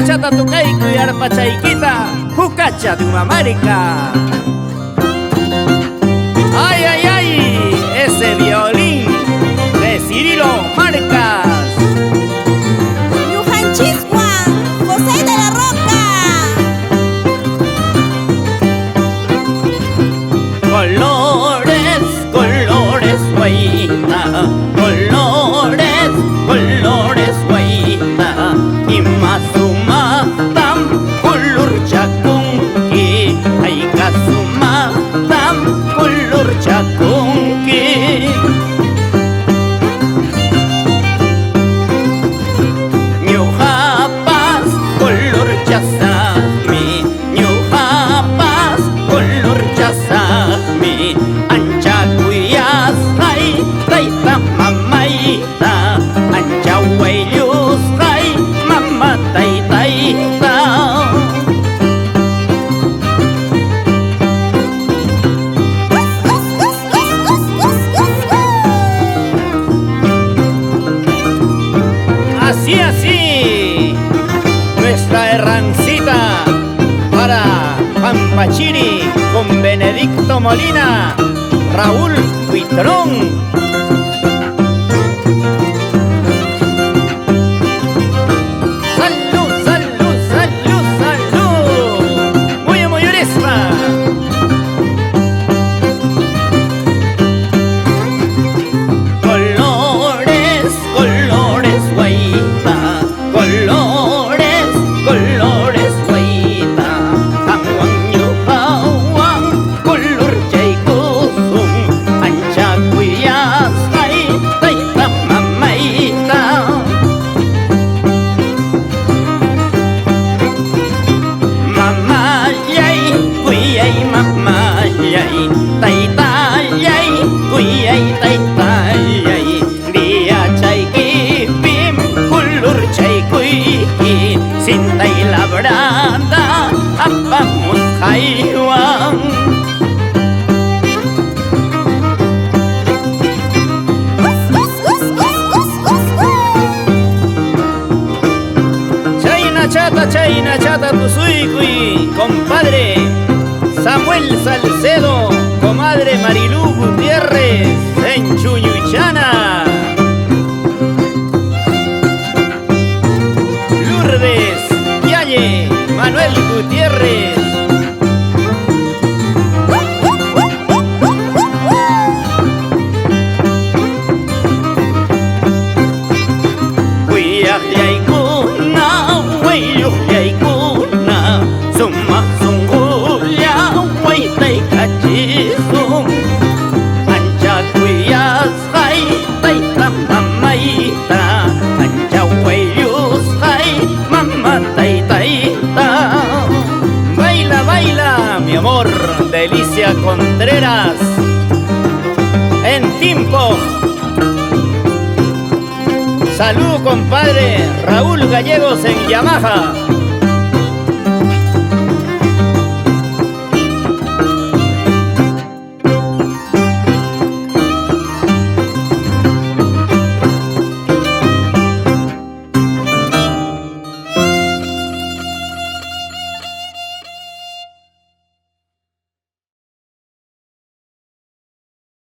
chata tucaico y arpa chaiquita, jucacha de una marica. Ay, ay, ay, ese violín de Cirilo Marcas. Yuhan Chisgua, José de la Roca. Colores, colores, guaita, colores, colores, guaita, y más suma tam color chakunki, ay kasuma tam color chakunki. Ñujapas color chasami, ñujapas color chasami, ancha cuyas hay taita mamaita, ancha huellos hay mamá taitaita. Así, así, nuestra herrancita para Pampachiri con Benedicto Molina, Raúl Buitrón. Salud, salud, salud, salud. Muy moyoresma. Colores, colores, guaita, colores, colores, guaita, hangwang yuhawang, color chaykusum, ancha kuyas ay taita mamaita. Mamayay, kuyay, mamayay, taitayay, kuyay, taitayay, dia chay kipim, kulur chay kuy, sintay labrada, apamos haywang. Chayna chata tusuykui, compadre Samuel Salcedo, comadre Marilú Gutiérrez, en Chuyuchana. Lourdes Yaye, Manuel Gutiérrez. Baila, baila, mi amor, Delicia Contreras, en Timpo. Salud, compadre Raúl Gallegos en Yamaha.